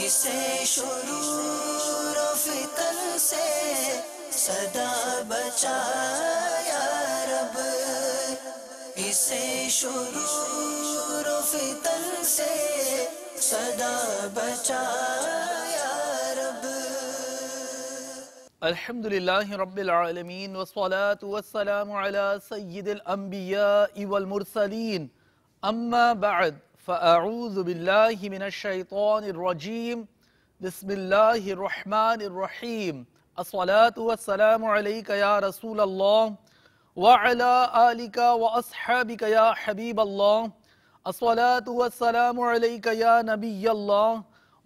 اسے شرور و فتن سے صدا بچا یا رب، اسے شرور و فتن سے صدا بچا یا رب۔ الحمدللہ رب العالمین والصلاة والسلام علی سید الانبیاء والمرسلین، اما بعد فاعوذ باللہ من الشیطان الرجیم، بسم اللہ الرحمن الرحیم، الصلاة والسلام علیک یا رسول اللہ وعلی آلک واصحابک یا حبیب اللہ، الصلاة والسلام علیک یا نبی اللہ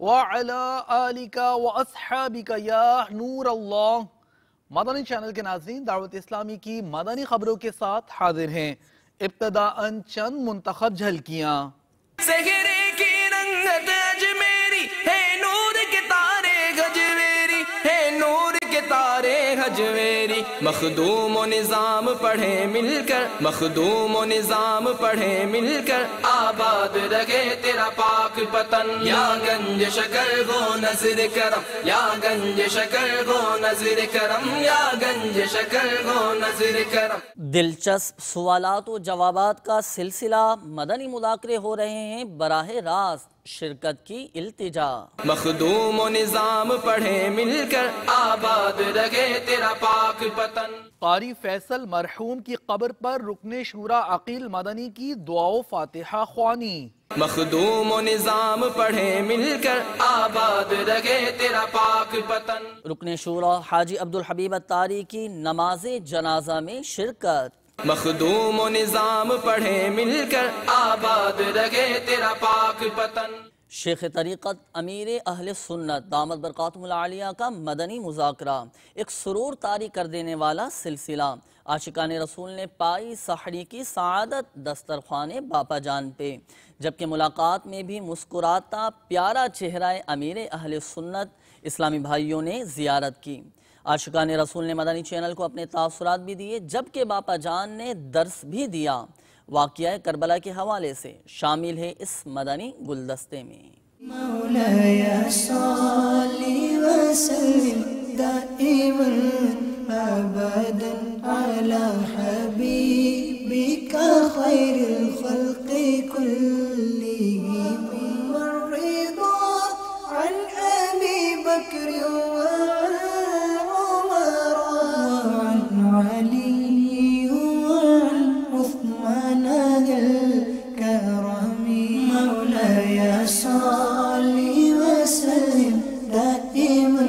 وعلی آلک واصحابک یا نور اللہ۔ مدنی چینل کے ناظرین، دعوت اسلامی کی مدنی خبروں کے ساتھ حاضر ہیں۔ ابتداءً چند منتخب جھلکیاں۔ سہرے کی رنگت اجمیری ہے، نور کے تارے گجویری ہے، نور کے تارے گجویری، مخدوم و نظام پڑھے مل کر، مخدوم و نظام پڑھے مل کر، آباد رہے تیرا پاک پتن، یا گنج شکر گو نظر کرم، یا گنج شکر گو نظر کرم، یا گنج شکر گو نظر کرم۔ دلچسپ سوالات و جوابات کا سلسلہ، مدنی مذاکرے ہو رہے ہیں، براہ راست شرکت کی التجا۔ مخدوم و نظام پڑھے مل کر، آباد رہے تیرا پاک پتن۔ قاری فیصل مرحوم کی قبر پر رکن شورا عقیل مدنی کی دعا و فاتحہ خوانی۔ مخدوم و نظام پڑھے مل کر، آباد رہے تیرا پاک پتن۔ رکن شورا حاجی عبدالحبیب اتاری کی نماز جنازہ میں شرکت۔ مخدوم و نظام پڑھے مل کر، آباد رہے تیرا پاک پتن۔ شیخ طریقت امیر اہل سنت دامت برکاتہم العالیہ کا مدنی مذاکرہ، ایک سرور طاری کر دینے والا سلسلہ۔ عاشقان رسول نے پائی سحری کی سعادت دسترخوان باپا جان پہ، جبکہ ملاقات میں بھی مسکراتا پیارا چہرہ امیر اہل سنت اسلامی بھائیوں نے زیارت کی۔ عاشقان رسول نے مدنی چینل کو اپنے تاثرات بھی دیے، جبکہ باپا جان نے درس بھی دیا۔ واقعہ کربلا کے حوالے سے شامل ہے اس مدنی گلدستے میں۔ مولاي صل وسلم دائما ابدا على حبيبك خير الخلق كلهم، والرضا عن ابي بكر وعمر وعن علي وعن عثمان ذي الكرم، مولاي صل وسلم دائما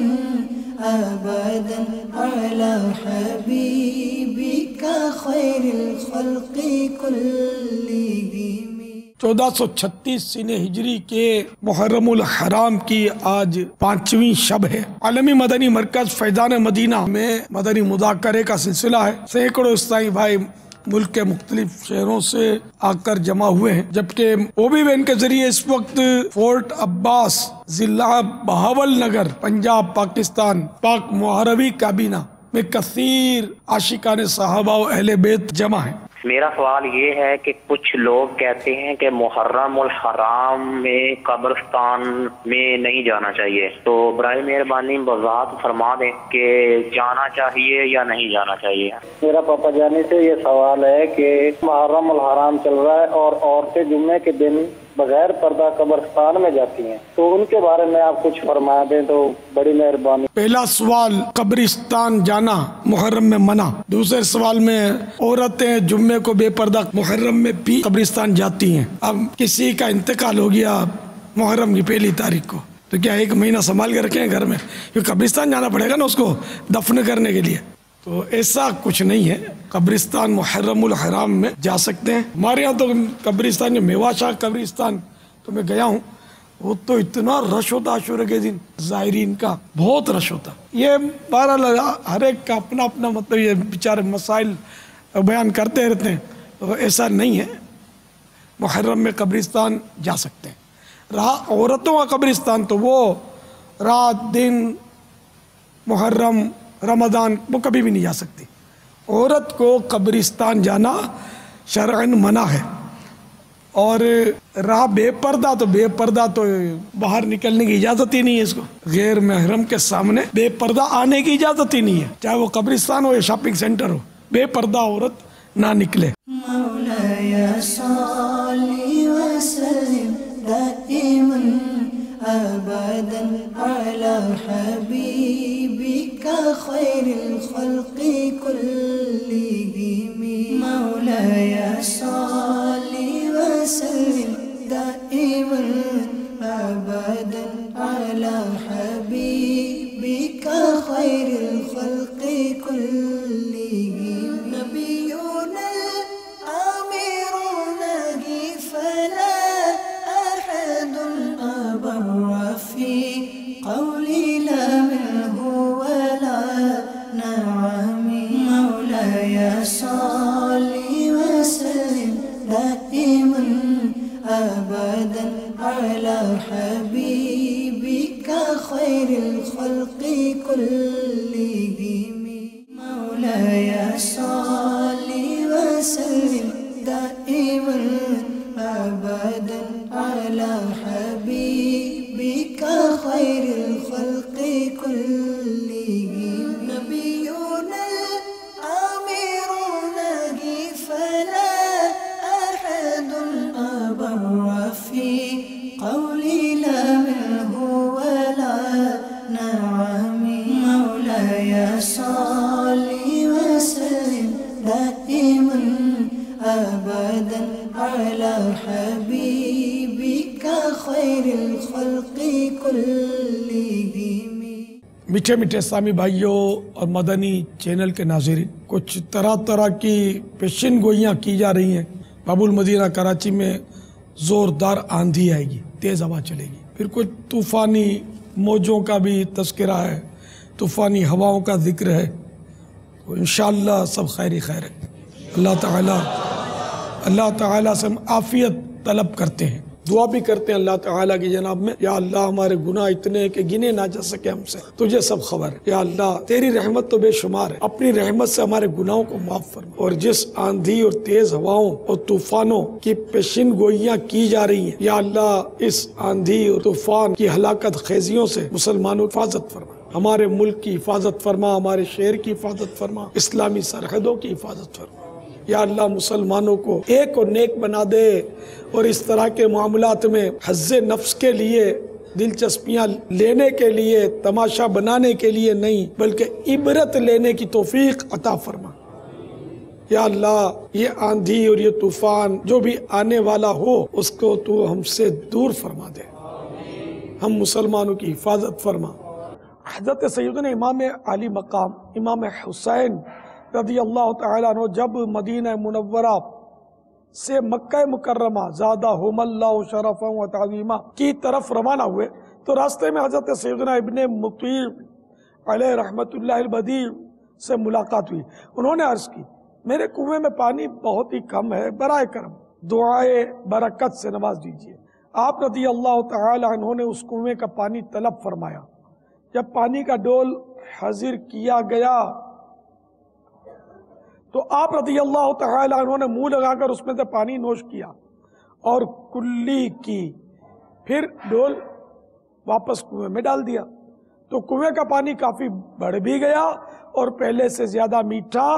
ابدا على حبيبك خير الخلق كلهم۔ 1436 سن ہجری کے محرم الحرام کی آج 5ویں شب ہے۔ عالمی مدنی مرکز فیضان مدینہ میں مدنی مذاکرے کا سلسلہ ہے۔ سینکڑوں اسلامی بھائی ملک کے مختلف شہروں سے آ کر جمع ہوئے ہیں، جبکہ او بی وین کے ذریعے اس وقت فورٹ عباس ضلع بہاول نگر پنجاب پاکستان پاک محربی کابینہ میں کثیر عاشقان صحابہ و اہل بیت جمع ہیں۔ میرا سوال یہ ہے کہ کچھ لوگ کہتے ہیں کہ محرم الحرام میں قبرستان میں نہیں جانا چاہیے، تو برائے مہربانی وضاحت فرما دیں کہ جانا چاہیے یا نہیں جانا چاہیے۔ میرا پاپا جانی سے یہ سوال ہے کہ محرم الحرام چل رہا ہے اور عورتیں جمعے کے دن بغیر پردہ قبرستان میں جاتی ہیں، تو ان کے بارے میں آپ کچھ فرما دیں تو بڑی مہربانی۔ پہلا سوال، قبرستان جانا محرم میں منع۔ دوسرے سوال میں عورتیں جمعے کو بے پردہ محرم میں بھی قبرستان جاتی ہیں۔ اب کسی کا انتقال ہو گیا محرم کی 1 تاریخ کو، تو کیا 1 مہینہ سنبھال کے رکھیں گھر میں؟ کیونکہ قبرستان جانا پڑے گا نا اس کو دفن کرنے کے لیے، تو ایسا کچھ نہیں ہے۔ قبرستان محرم الحرام میں جا سکتے ہیں۔ ہمارے یہاں تو قبرستان جو میوا شاہ قبرستان تو میں گیا ہوں، وہ تو اتنا رش ہوتا عاشورہ کے دن، زائرین کا بہت رش ہوتا۔ یہ بہرحال ہر ایک کا اپنا اپنا مطلب، یہ بیچارے مسائل بیان کرتے رہتے ہیں، تو ایسا نہیں ہے۔ محرم میں قبرستان جا سکتے ہیں۔ رہا عورتوں کا قبرستان، تو وہ رات دن محرم رمضان وہ کبھی بھی نہیں جا سکتی۔ عورت کو قبرستان جانا شرعاً منع ہے، اور رہا بے پردہ تو باہر نکلنے کی اجازت ہی نہیں ہے اس کو. غیر محرم کے سامنے بے پردہ آنے کی اجازت ہی نہیں ہے, چاہے وہ قبرستان ہو یا شاپنگ سینٹر ہو, بے پردہ عورت نہ نکلے. مولایا صلی وسلم دائما ابدا على حبيبك خير الخلق كلهم. مولاي صل وسلم دائما ابدا على حبيبك خير الخلق كلهم. نبينا الامير نهي فلا احد أبر في قولي لا منه ولا نعم. مولاي صل وسلم دائما أبدا على حبيبك خير الخلق كلهم. مولاي صل وسلم دائما أبدا على حبيبك خير الخلق كلهم. نبينا الأمير نهي فلا أحد أبر في قولي لا منه ولا نعم. مولاي صل وسلم دائما أبدا على حبيبك خير الخلق كلهم. میٹھے میٹھے اسلامی بھائیوں اور مدنی چینل کے ناظرین، کچھ طرح طرح کی پیشن گوئیاں کی جا رہی ہیں. باب المدینہ کراچی میں زوردار آندھی آئے گی، تیز ہوا چلے گی. پھر کچھ طوفانی موجوں کا بھی تذکرہ ہے، طوفانی ہواؤں کا ذکر ہے. تو انشاءاللہ سب خیر ہی خیر ہے. اللہ تعالیٰ سے ہم عافیت طلب کرتے ہیں، دعا بھی کرتے ہیں اللہ تعالیٰ کی جناب میں، یا اللہ ہمارے گناہ اتنے ہیں کہ گنے نہ جا سکے ہم سے، تجھے سب خبر ہے. یا اللہ تیری رحمت تو بے شمار ہے، اپنی رحمت سے ہمارے گناہوں کو معاف فرما. اور جس آندھی اور تیز ہواؤں اور طوفانوں کی پیشن گوئیاں کی جا رہی ہیں، یا اللہ اس آندھی اور طوفان کی ہلاکت خیزیوں سے مسلمانوں کی حفاظت فرما، ہمارے ملک کی حفاظت فرما، ہمارے شہر کی حفاظت فرما، اسلامی سرحدوں کی حفاظت فرما. یا اللہ مسلمانوں کو ایک اور نیک بنا دے، اور اس طرح کے معاملات میں حظ نفس کے لیے، دلچسپیاں لینے کے لیے، تماشا بنانے کے لیے نہیں بلکہ عبرت لینے کی توفیق عطا فرما. یا اللہ یہ آندھی اور یہ طوفان جو بھی آنے والا ہو اس کو تو ہم سے دور فرما دے، ہم مسلمانوں کی حفاظت فرما. حضرت سیدنا امام علی مقام امام حسین رضی اللہ تعالیٰ عنہ جب مدینہ منورہ سے مکہ مکرمہ زادہم اللہ شرفا و تعظیما کی طرف روانہ ہوئے تو راستے میں حضرت سیدنا ابن مطیع علیہ رحمت اللہ البدیع سے ملاقات ہوئی. انہوں نے عرض کی میرے کنویں میں پانی بہت ہی کم ہے، برائے کرم دعائے برکت سے نواز دیجیے. آپ رضی اللہ تعالی عنہ نے اس کنویں کا پانی طلب فرمایا. جب پانی کا ڈول حاضر کیا گیا تو آپ رضی اللہ تعالی عنہ نے منہ لگا کر اس میں سے پانی نوش کیا اور کلی کی، پھر ڈول واپس کنویں میں ڈال دیا. تو کنویں کا پانی کافی بڑھ بھی گیا اور پہلے سے زیادہ میٹھا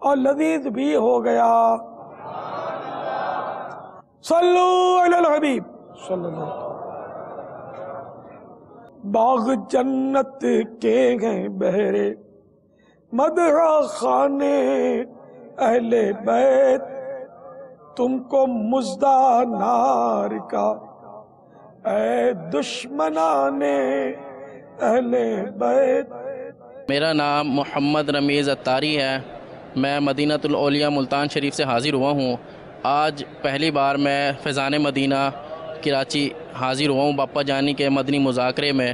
اور لذیذ بھی ہو گیا. صلو علی الحبیب صلی اللہ علیہ وسلم. باغ جنت کے ہیں بہرے مدح خانے اہل بیت، تم کو مژدہ نار کا اے دشمنان اہل بیت. میرا نام محمد رمیز اتاری ہے. میں مدینۃ الاولیاء ملتان شریف سے حاضر ہوا ہوں. آج پہلی بار میں فیضان مدینہ کراچی حاضر ہوا ہوں باپا جانی کے مدنی مذاکرے میں،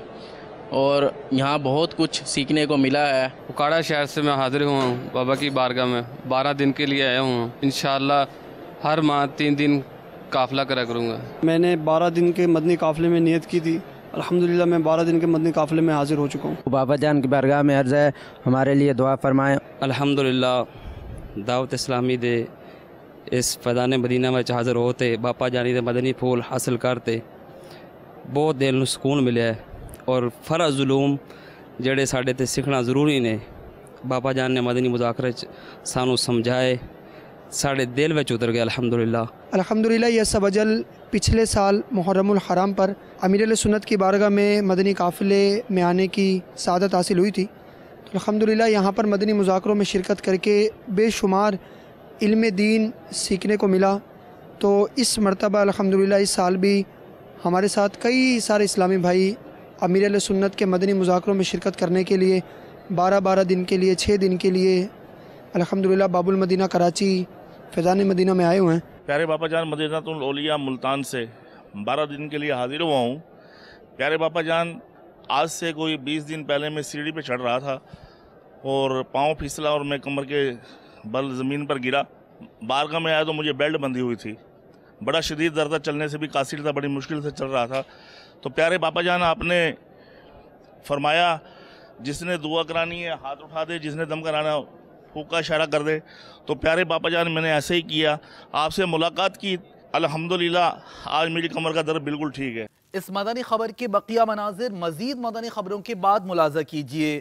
اور یہاں بہت کچھ سیکھنے کو ملا ہے. اکاڑا شہر سے میں حاضر ہوا ہوں بابا کی بارگاہ میں، 12 دن کے لیے آیا ہوں. انشاءاللہ ہر ماہ 3 دن قافلہ کرا کروں گا. میں نے 12 دن کے مدنی قافلے میں نیت کی تھی، الحمدللہ میں 12 دن کے مدنی قافلے میں حاضر ہو چکا ہوں. بابا جان کی بارگاہ میں عرض ہے ہمارے لیے دعا فرمائیں. الحمدللہ دعوت اسلامی دے اس فیضان مدینہ میں حاضر ہوتے باپا جانی دے مدنی پھول حاصل کرتے بہت دل نوں سکون ملیا ہے، اور فرض علوم جڑے ساڈے تے سیکھنا ضروری نے باپا جان نے مدنی مذاکرے سانوں سمجھائے، ساڈے دل وچ اتر گیا الحمدللہ۔ یہ سب اجل پچھلے سال محرم الحرام پر امیر اہل سنت کی بارگاہ میں مدنی قافلے میں آنے کی سعادت حاصل ہوئی تھی، تو الحمدللہ یہاں پر مدنی مذاکروں میں شرکت کر کے بے شمار علم دین سیکھنے کو ملا۔ تو اس مرتبہ الحمدللہ اس سال بھی ہمارے ساتھ کئی سارے اسلامی بھائی امیر اہل سنت کے مدنی مذاکروں میں شرکت کرنے کے لیے 12 دن کے لیے 6 دن کے لیے الحمدللہ باب المدینہ کراچی فیضان مدینہ میں آئے ہوئے ہیں۔ پیارے باپا جان مدینۃ الاولیاء ملتان سے 12 دن کے لیے حاضر ہوا ہوں۔ پیارے باپا جان آج سے کوئی 20 دن پہلے میں سیڑھی پہ چڑھ رہا تھا اور پاؤں پھسلا اور میں کمر کے بل زمین پر گرا۔ بارگاہ میں آیا تو مجھے بیلٹ بندھی ہوئی تھی، بڑا شدید درد تھا، چلنے سے بھی قاصر تھا، بڑی مشکل سے چل رہا تھا۔ تو پیارے باپا جان آپ نے فرمایا جس نے دعا کرانی ہے ہاتھ اٹھا دے، جس نے دم کرانا پھونک کا اشارہ کر دے۔ تو پیارے باپا جان میں نے ایسے ہی کیا، آپ سے ملاقات کی، الحمدللہ آج میری کمر کا درد بالکل ٹھیک ہے۔ اس مدنی خبر کے بقیہ مناظر مزید مدنی خبروں کے بعد ملاحظہ کیجیے۔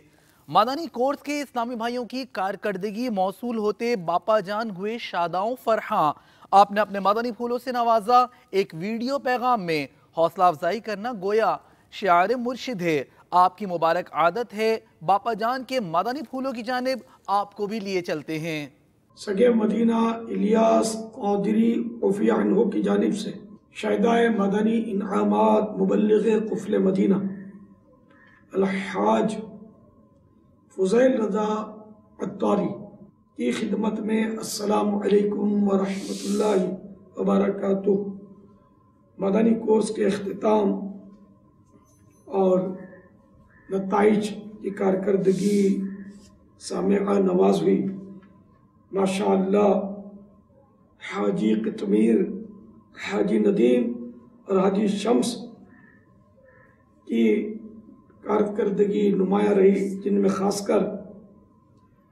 مدنی کورس کے اسلامی بھائیوں کی کارکردگی موصول ہوتے باپا جان ہوئے شاداؤں فرحاں۔ آپ نے اپنے مدنی پھولوں سے نوازا۔ ایک ویڈیو پیغام میں حوصلہ افزائی کرنا گویا شعار مرشد ہے۔ آپ کی مبارک عادت ہے، باپا جان کے مدنی پھولوں کی جانب آپ کو بھی لیے چلتے ہیں۔ سگے مدینہ الیاس قادری عفی عنہ کی جانب سے شہدائے مدنی انعامات مبلغ قفل مدینہ الحاج فضیل رضا عطاری کی خدمت میں السلام علیکم ورحمۃ اللہ وبرکاتہ۔ مدنی کورس کے اختتام اور نتائج کی کارکردگی سامعہ نواز ہوئی۔ ماشاءاللہ حاجی قطمیر، حاجی ندیم اور حاجی شمس کی کارکردگی نمایاں رہی، جن میں خاص کر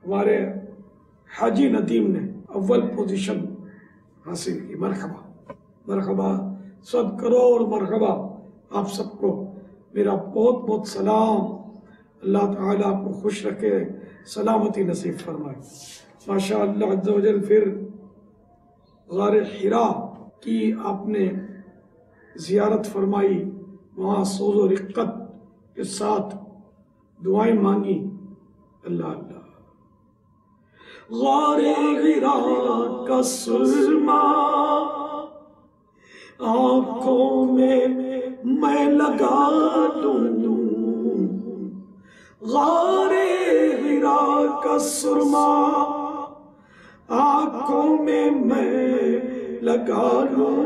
ہمارے حاجی ندیم نے اول پوزیشن حاصل کی۔ مرحبا مرحبا، 100 کروڑ مرحبا آپ سب کو میرا بہت بہت سلام۔ اللہ تعالیٰ آپ کو خوش رکھے، سلامتی نصیب فرمائے۔ ماشاءاللہ عز و جل پھر غار حرا کی آپ نے زیارت فرمائی، وہاں سوز و رقت کے ساتھ دعائیں مانگی۔ اللہ اللہ۔ غار حرا کا سرما آنکھوں میں میں لگا لوں، غار حرا کا سرما آنکھوں میں لگا لوں،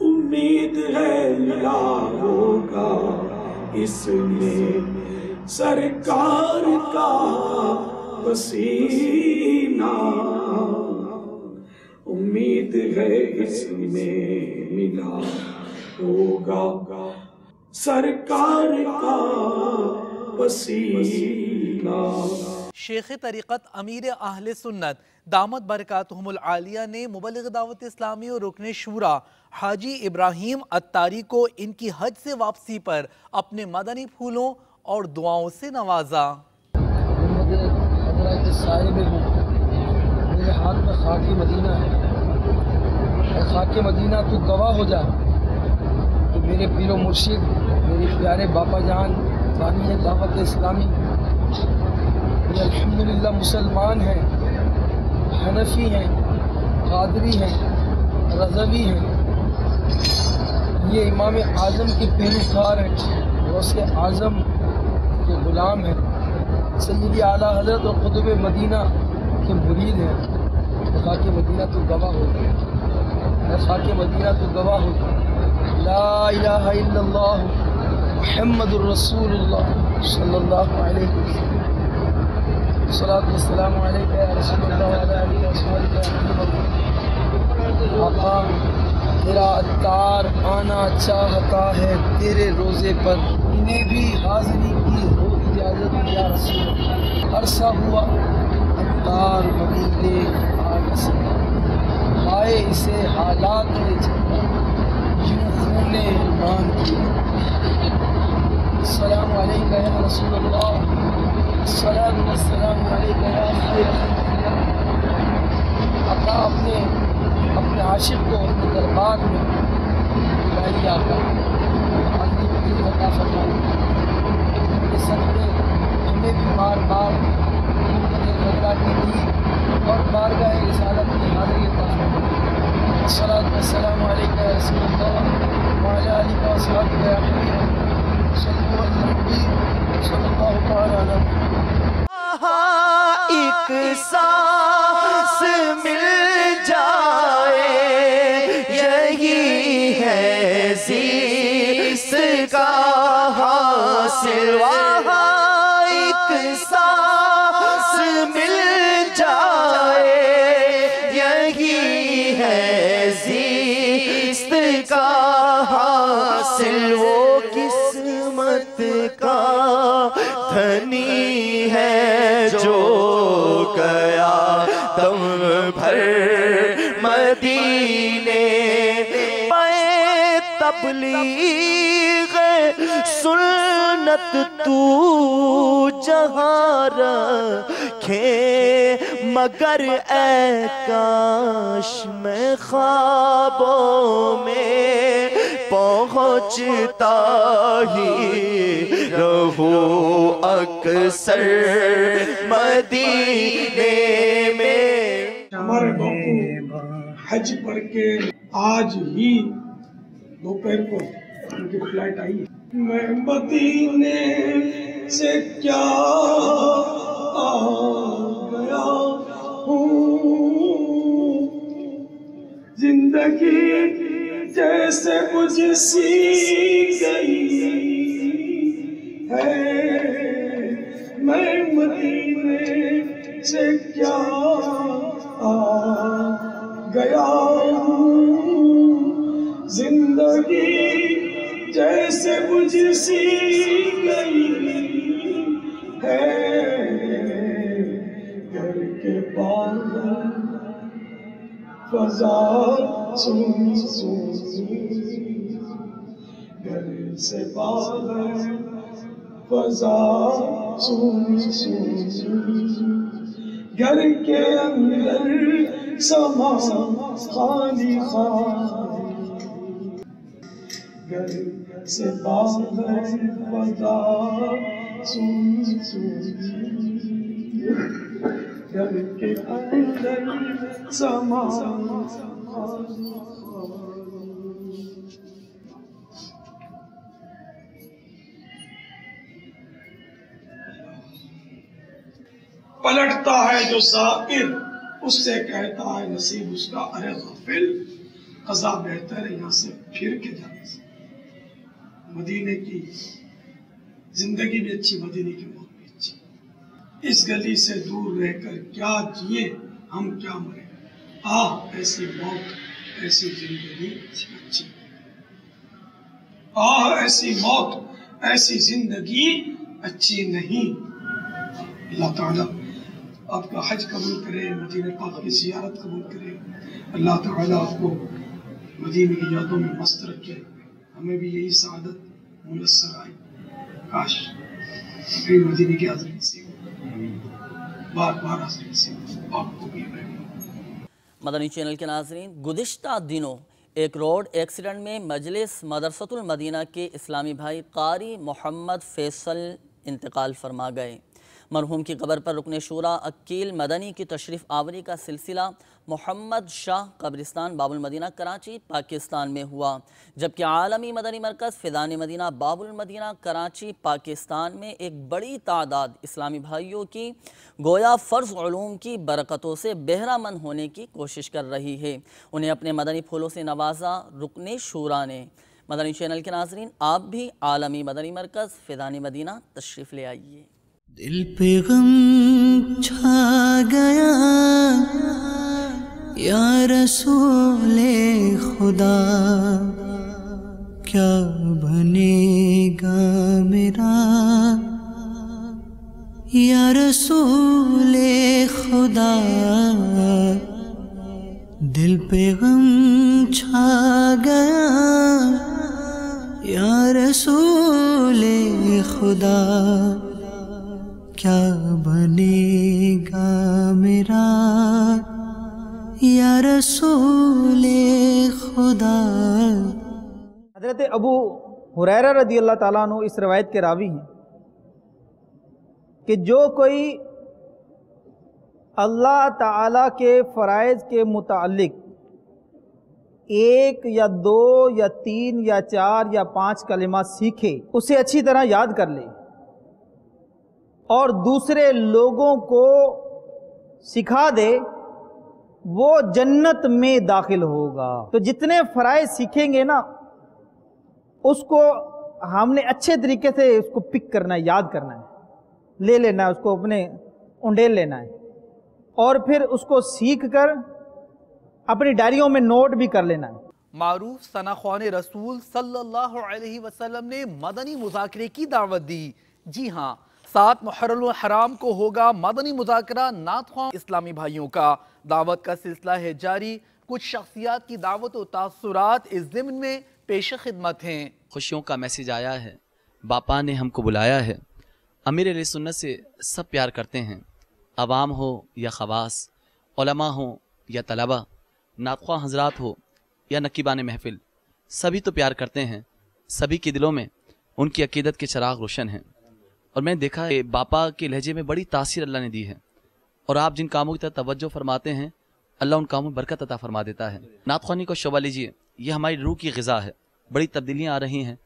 امید ہے ملا ہوگا اس میں سرکار کا پسینہ، امید ہے اس میں ملا ہوگا سرکار کا پسینہ۔ شیخ طریقت امیر اہل سنت دامت برکاتہم العالیہ نے مبلغ دعوت اسلامی اور رکن شورا حاجی ابراہیم عطاری کو ان کی حج سے واپسی پر اپنے مدنی پھولوں اور دعاؤں سے نوازا۔ میرے ہاتھ میں خاک مدینہ ہے، اے خاک مدینہ تو گواہ ہو جا کہ میرے پیر و مرشد میرے پیارے باپا جان بانی دعوت اسلامی یہ الحمدللہ مسلمان ہیں، حنفی ہیں، قادری ہیں، رضوی ہیں، یہ امام اعظم کے پیروکار ہیں، غوث اعظم کے غلام ہیں، سیدی اعلیٰ حضرت اور قطب مدینہ کے مرید ہیں۔ خاک مدینہ تو گواہ ہو، خاک مدینہ تو گواہ ہو، لا الہ الا اللہ محمد الرسول اللہ صلی اللہ علیہ وسلم، الصلاۃ والسلام علیکہ یا رسول اللہ وعلی آلہ وصحبہ۔ آقا تیرا عطار آنا چاہتا ہے تیرے روزے پر، انہیں بھی حاضری کی ہو اجازت یا رسول۔ عرصہ ہوا عطار مدینے آ جیسے حالات میں چلتا یوں خون ایمان کی. السلام علیکہ یا رسول اللہ، السلام علیکہ یا خیر خلق اللہ. آقا اپنے عاشق کو اپنے دربار میں بلائیے. آقا آخری وقت عطا فرمائے. یہ صدقے ہمیں بھی بار بار خطرات کی دی اور بارگاہ رسالت کی حاضری عطا فرمائے. الصلاۃ والسلام علیکہ یا رسول اللہ وعلی آلہ وصحبہ یا حبیب صلی اللہ تعالی علیہ وسلم. ایک سانس مل جائے یہی ہے زیست کا حاصل. ایک سانس مل جائے یہی ہے زیست کا حاصل. وہ قسمت کا دھنی ہے جو گیا دم بھر مدینے. پائے تبلیغ سنت تو جہاں رکھے مگر اے کاش میں خوابوں میں پہنچتا ہی رہوں اکثر مدینے میں. ہمارے باپو حج پڑھ کے آج ہی دوپہر کو ان کی فلائٹ آئی ہے. میں مدینے سے کیا آ گیا ہوں، زندگی جیسے مجھ سی گئی ہے. میں مدینے سے کیا آ گیا ہوں، زندگی جیسے مجھ سی گئی ہے. گھر کے باغ فضا سن گھر سے باغ فضا سن گھر کے اندر سما خالی خالی. گھر سے باغ فضا سن گھر کے اندر سما خالی. پلٹتا ہے جو ذاکر اس سے کہتا ہے نصیب اس کا ارے غافل. قضا بہتر ہے یہاں سے پھر کے جانے سے. مدینے کی زندگی بھی اچھی، مدینے کی موت بھی اچھی. اس گلی سے دور رہ کر کیا جیے ہم کیا مرے. ایسی موت ایسی زندگی اچھی. ایسی موت ایسی زندگی اچھی نہیں. اللہ تعالیٰ آپ کا حج قبول کرے، مدینہ پاک کی زیارت قبول کرے. اللہ تعالیٰ آپ کو مدینہ کی یادوں میں مست رکھے. ہمیں بھی یہی سعادت میسر آئی. کاش اپنی مدینہ کی حاضری نصیب ہو، بار بار حاضری نصیب ہو آپ کو بھی. مدنی چینل کے ناظرین، گزشتہ دنوں ایک روڈ ایکسیڈنٹ میں مجلس مدرسۃ المدینہ کے اسلامی بھائی قاری محمد فیصل انتقال فرما گئے. مرحوم کی قبر پر رکن شورا عقیل مدنی کی تشریف آوری کا سلسلہ محمد شاہ قبرستان باب المدینہ کراچی پاکستان میں ہوا، جبکہ عالمی مدنی مرکز فیضان مدینہ باب المدینہ کراچی پاکستان میں ایک بڑی تعداد اسلامی بھائیوں کی گویا فرض علوم کی برکتوں سے بہرہ مند ہونے کی کوشش کر رہی ہے. انہیں اپنے مدنی پھولوں سے نوازا رکن شورا نے. مدنی چینل کے ناظرین، آپ بھی عالمی مدنی مرکز فیضان مدینہ تشریف لے آئیے. دل پہ غم چھا گیا یا رسول خدا، کیا بنے گا میرا یا رسول خدا. دل پہ غم چھا گیا یا رسول خدا کیا بنے گا میرا یا رسول خدا۔ حضرت ابو ہریرہ رضی اللہ تعالیٰ عنہ اس روایت کے راوی ہیں کہ جو کوئی اللہ تعالیٰ کے فرائض کے متعلق 1 یا 2 یا 3 یا 4 یا 5 کلمات سیکھے، اسے اچھی طرح یاد کر لے اور دوسرے لوگوں کو سکھا دے، وہ جنت میں داخل ہوگا۔ تو جتنے فرائض سیکھیں گے نا، اس کو ہم نے اچھے طریقے سے اس کو پک کرنا ہے، یاد کرنا ہے، لے لینا ہے، اس کو اپنے انڈیل لینا ہے، اور پھر اس کو سیکھ کر اپنی ڈائریوں میں نوٹ بھی کر لینا ہے۔ معروف ثنا خوان رسول صلی اللہ علیہ وسلم نے مدنی مذاکرے کی دعوت دی۔ جی ہاں، 7 محرم الحرام کو ہوگا مدنی مذاکرہ نعت خواں اسلامی بھائیوں کا۔ دعوت کا سلسلہ ہے جاری، کچھ شخصیات کی دعوت و تاثرات اس ضمن میں پیش خدمت ہیں۔ خوشیوں کا میسیج آیا ہے، باپا نے ہم کو بلایا ہے۔ امیر علیہ سنت سے سب پیار کرتے ہیں، عوام ہو یا خواص، علماء ہوں یا طلبہ، نعت خواں حضرات ہو یا نقیبان محفل، سبھی تو پیار کرتے ہیں۔ سبھی کے دلوں میں ان کی عقیدت کے چراغ روشن ہیں، اور میں نے دیکھا ہے باپا کے لہجے میں بڑی تاثیر اللہ نے دی ہے، اور آپ جن کاموں کی طرف توجہ فرماتے ہیں اللہ ان کاموں میں برکت عطا فرما دیتا ہے۔ نعت خوانی کو شعبہ لیجیے، یہ ہماری روح کی غذا ہے۔ بڑی تبدیلیاں آ رہی ہیں۔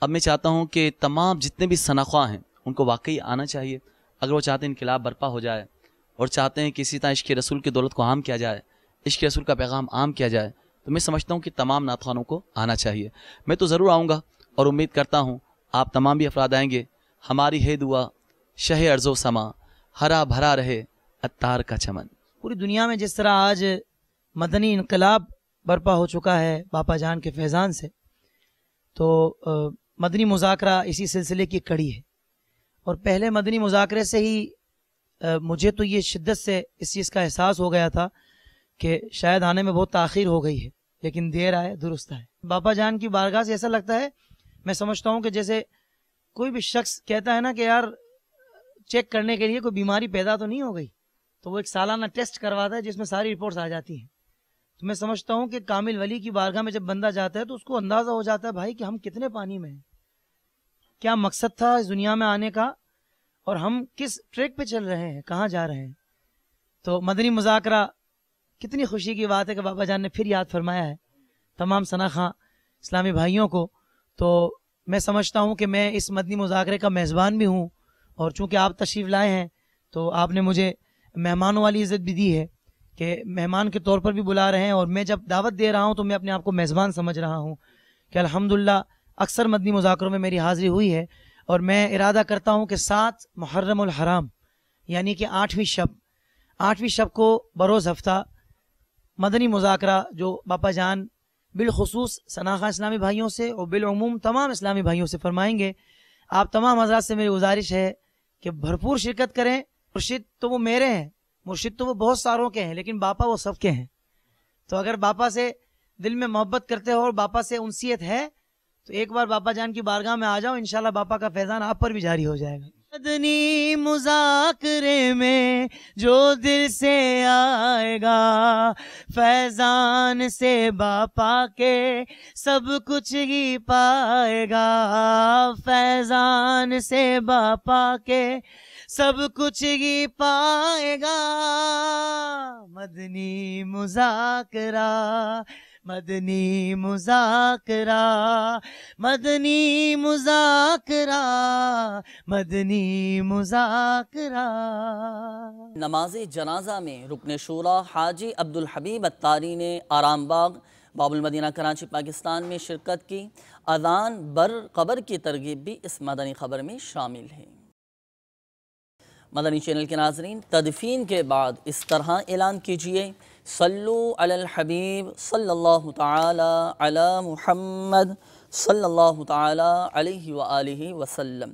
اب میں چاہتا ہوں کہ تمام جتنے بھی ثنا خواں ہیں ان کو واقعی آنا چاہیے، اگر وہ چاہتے ہیں انقلاب برپا ہو جائے اور چاہتے ہیں کہ اسی طرح عشق رسول کی دولت کو عام کیا جائے، عشق رسول کا پیغام عام کیا جائے، تو میں سمجھتا ہوں کہ تمام نعت خوانوں کو آنا چاہیے۔ میں تو ضرور آؤں گا اور امید کرتا ہوں آپ تمام بھی افراد آئیں گے۔ ہماری ہے دعا شہ ارض و سما، ہرا بھرا رہے عطار کا چمن۔ پوری دنیا میں جس طرح آج مدنی انقلاب برپا ہو چکا ہے باپا جان کے فیضان سے، تو مدنی مذاکرہ اسی سلسلے کی کڑی ہے۔ اور پہلے مدنی مذاکرے سے ہی مجھے تو یہ شدت سے اس چیز کا احساس ہو گیا تھا کہ شاید آنے میں بہت تاخیر ہو گئی ہے، لیکن دیر آئے درست آئے۔ باپا جان کی بارگاہ سے ایسا لگتا ہے، میں سمجھتا ہوں کہ جیسے کوئی بھی شخص کہتا ہے نا کہ یار چیک کرنے کے لیے کوئی بیماری پیدا تو نہیں ہو گئی، تو وہ ایک سالانہ ٹیسٹ کرواتا ہے جس میں ساری رپورٹس آ جاتی ہیں۔ تو میں سمجھتا ہوں کہ کامل ولی کی بارگاہ میں جب بندہ جاتا ہے تو اس کو اندازہ ہو جاتا ہے بھائی کہ ہم کتنے پانی میں ہیں، کیا مقصد تھا اس دنیا میں آنے کا، اور ہم کس ٹریک پہ چل رہے ہیں، کہاں جا رہے ہیں۔ تو مدنی مذاکرہ کتنی خوشی کی بات ہے کہ بابا جان نے پھر یاد فرمایا ہے تمام ثنا خواں اسلامی بھائیوں کو۔ تو میں سمجھتا ہوں کہ میں اس مدنی مذاکرے کا میزبان بھی ہوں، اور چونکہ آپ تشریف لائے ہیں تو آپ نے مجھے مہمانوں والی عزت بھی دی ہے کہ مہمان کے طور پر بھی بلا رہے ہیں، اور میں جب دعوت دے رہا ہوں تو میں اپنے آپ کو میزبان سمجھ رہا ہوں کہ الحمدللہ اکثر مدنی مذاکروں میں میری حاضری ہوئی ہے، اور میں ارادہ کرتا ہوں کہ 7 محرم الحرام یعنی کہ 8ویں شب کو بروز ہفتہ مدنی مذاکرہ جو باپا جان بالخصوص ثنا خواں اسلامی بھائیوں سے اور بالعموم تمام اسلامی بھائیوں سے فرمائیں گے، آپ تمام حضرات سے میری گزارش ہے کہ بھرپور شرکت کریں۔ مرشد تو وہ میرے ہیں، مرشد تو وہ بہت ساروں کے ہیں، لیکن باپا وہ سب کے ہیں۔ تو اگر باپا سے دل میں محبت کرتے ہو اور باپا سے انسیت ہے تو ایک بار باپا جان کی بارگاہ میں آ جاؤ، انشاءاللہ باپا کا فیضان آپ پر بھی جاری ہو جائے گا۔ مدنی مذاکرے میں جو دل سے آئے گا، فیضان سے باپا کے سب کچھ ہی پائے گا، فیضان سے باپا کے سب کچھ ہی پائے گا۔ مدنی مذاکرہ مدنی مذاکرہ مدنی مذاکرہ مدنی مذاکرہ۔ نماز جنازہ میں رکن شورا حاجی عبدالحبیب اتاری نے آرام باغ باب المدینہ کراچی پاکستان میں شرکت کی۔ اذان بر قبر کی ترغیب بھی اس مدنی خبر میں شامل ہے۔ مدنی چینل کے ناظرین، تدفین کے بعد اس طرح اعلان کیجئے: صلو علی الحبیب صلی اللہ تعالی علی محمد صلی اللہ تعالی علیہ وآلہ وسلم۔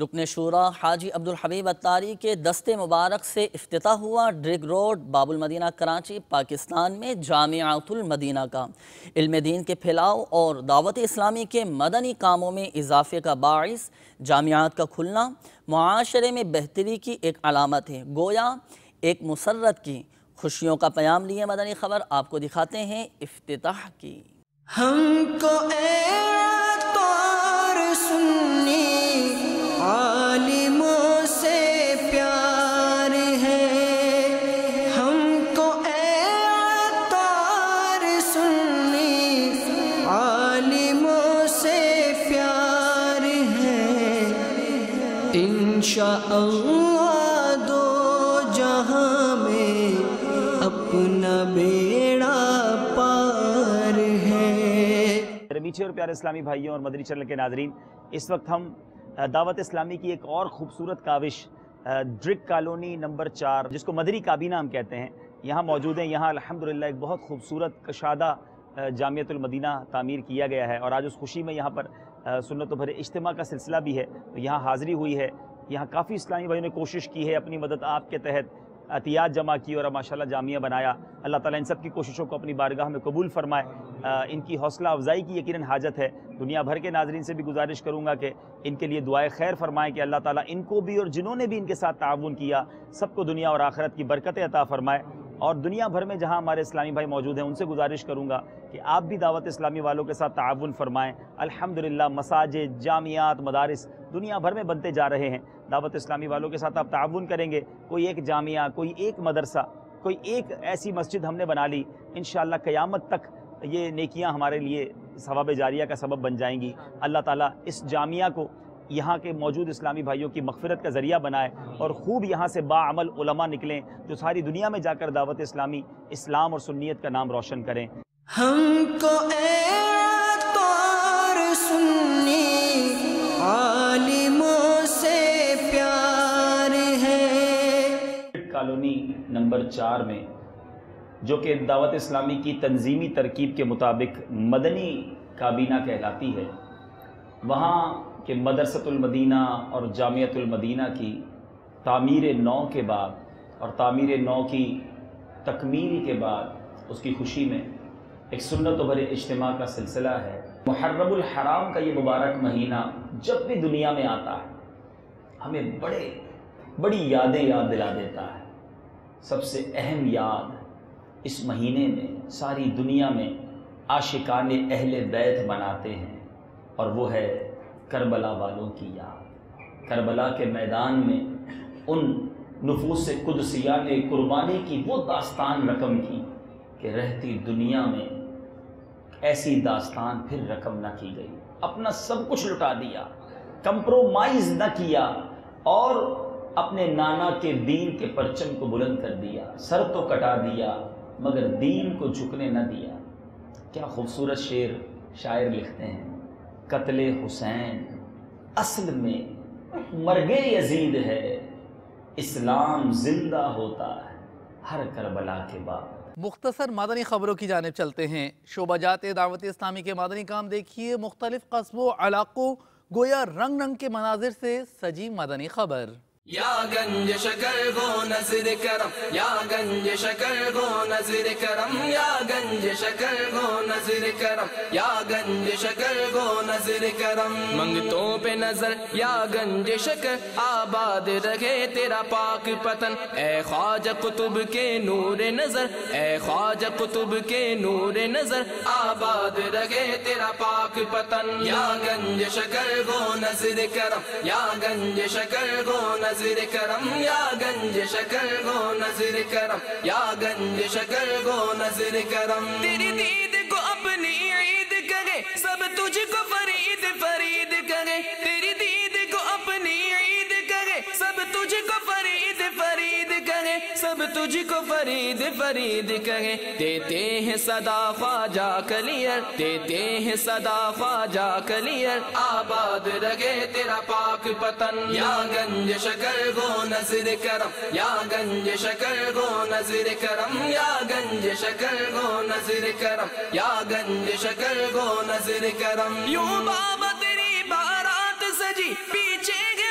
رکن شورا حاجی عبدالحبیب اتاری کے دستے مبارک سے افتتاح ہوا ڈرگ روڈ باب المدینہ کراچی پاکستان میں جامعۃ المدینہ کا علم دین کے پھیلاؤ اور دعوت اسلامی کے مدنی کاموں میں اضافے کا باعث جامعات کا کھلنا معاشرے میں بہتری کی ایک علامت ہے، گویا ایک مسرت کی خوشیوں کا پیام لیے مدنی خبر آپ کو دکھاتے ہیں افتتاح کی۔ ہم کو اے طور سنی عالموں سے پیار ہے، ہم کو اے طور سنی عالموں سے پیار ہے، انشاءاللہ دو جہاں میں اپنا بیڑا پار ہے۔ میرے میٹھے اور پیارے اسلامی بھائیوں اور مدنی چینل کے ناظرین، اس وقت ہم دعوت اسلامی کی ایک اور خوبصورت کاوش ڈرگ کالونی نمبر 4 جس کو مدنی کابینہ ہم کہتے ہیں، یہاں موجود ہیں۔ یہاں الحمدللہ ایک بہت خوبصورت کشادہ جامعۃ المدینہ تعمیر کیا گیا ہے، اور آج اس خوشی میں یہاں پر سنت و بھرے اجتماع کا سلسلہ بھی ہے، تو یہاں حاضری ہوئی ہے۔ یہاں کافی اسلامی بھائیوں نے کوشش کی ہے، اپنی مدد آپ کے تحت عطیات جمع کی اور ماشاءاللہ جامعہ بنایا۔ اللہ تعالیٰ ان سب کی کوششوں کو اپنی بارگاہ میں قبول فرمائے۔ ان کی حوصلہ افزائی کی یقیناً حاجت ہے۔ دنیا بھر کے ناظرین سے بھی گزارش کروں گا کہ ان کے لیے دعائے خیر فرمائیں کہ اللہ تعالیٰ ان کو بھی اور جنہوں نے بھی ان کے ساتھ تعاون کیا سب کو دنیا اور آخرت کی برکتیں عطا فرمائے۔ اور دنیا بھر میں جہاں ہمارے اسلامی بھائی موجود ہیں ان سے گزارش کروں گا کہ آپ بھی دعوت اسلامی والوں کے ساتھ تعاون فرمائیں۔ الحمدللہ مساجد، جامعات، مدارس دنیا بھر میں بنتے جا رہے ہیں۔ دعوت اسلامی والوں کے ساتھ آپ تعاون کریں گے، کوئی ایک جامعہ، کوئی ایک مدرسہ، کوئی ایک ایسی مسجد ہم نے بنا لی، انشاءاللہ قیامت تک یہ نیکیاں ہمارے لیے ثواب جاریہ کا سبب بن جائیں گی۔ اللہ تعالیٰ اس جامعہ کو یہاں کے موجود اسلامی بھائیوں کی مغفرت کا ذریعہ بنائے اور خوب یہاں سے باعمل علماء نکلیں جو ساری دنیا میں جا کر دعوت اسلامی، اسلام اور سنیت کا نام روشن کریں۔ ہم کو اے طور سنی عالموں سے پیار ہے۔ کالونی نمبر 4 میں جو کہ دعوت اسلامی کی تنظیمی ترکیب کے مطابق مدنی کابینہ کہلاتی ہے، وہاں کہ مدرسۃ المدینہ اور جامعۃ المدینہ کی تعمیر نو کے بعد اور تعمیر نو کی تکمیل کے بعد اس کی خوشی میں ایک سنت و بھرے اجتماع کا سلسلہ ہے۔ محرم الحرام کا یہ مبارک مہینہ جب بھی دنیا میں آتا ہے ہمیں بڑی یادیں یاد دلا دیتا ہے۔ سب سے اہم یاد اس مہینے میں ساری دنیا میں عاشقان اہل بیت مناتے ہیں، اور وہ ہے کربلا والوں کی یاد۔ کربلا کے میدان میں ان نفوس قدسیہ نے قربانی کی وہ داستان رقم کی کہ رہتی دنیا میں ایسی داستان پھر رقم نہ کی گئی۔ اپنا سب کچھ لٹا دیا، کمپرومائز نہ کیا، اور اپنے نانا کے دین کے پرچم کو بلند کر دیا، سر تو کٹا دیا مگر دین کو جھکنے نہ دیا۔ کیا خوبصورت شعر شاعر لکھتے ہیں، قتل حسین اصل میں مرگ یزید ہے، اسلام زندہ ہوتا ہے ہر کربلا کے بعد۔ مختصر مدنی خبروں کی جانب چلتے ہیں۔ شعبہ جات دعوت اسلامی کے مدنی کام دیکھیے، مختلف قصبوں علاقوں گویا رنگ رنگ کے مناظر سے سجی مدنی خبر۔ یا گنج شکر گو نظر کرم، یا گنج شکر گو نظر کرم، یا گنج شکر گو نظر کرم، یا گنج شکر گو نظر کرم۔ منگتوں پہ نظر یا گنج شکر، آباد رکھے تیرا پاک پتن، اے خواجہ قطب کے نور نظر، اے خواجہ قطب کے نور نظر، آباد رکھے تیرا پاک پتن۔ یا گنج شکر گو نظر کرم، یا گنج شکر گو نظر کرم، یا گنج شکر گو نظر کرم، یا گنج شکر گو نظر کرم۔ تیری دید کو اپنی عید کرے سب تجھ کو فرید فرید کرے، تیری دید کو اپنی عید کرے سب تجھ کو فرید فرید کرے، سب تجھ کو فرید فرید کرے۔ دیتے ہیں صدا خواجہ کلیئر، دیتے ہیں صدا خواجہ کلیئر، آباد رکھے تیرا پاک پتن۔ یا گنج شکر گو نظر کرم، یا گنج شکر گو نظر کرم، یا گنج شکر گو نظر کرم، یا گنج شکر گو نظر کرم۔ یوں بابا تیری بارات سجی پیچھے گے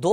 2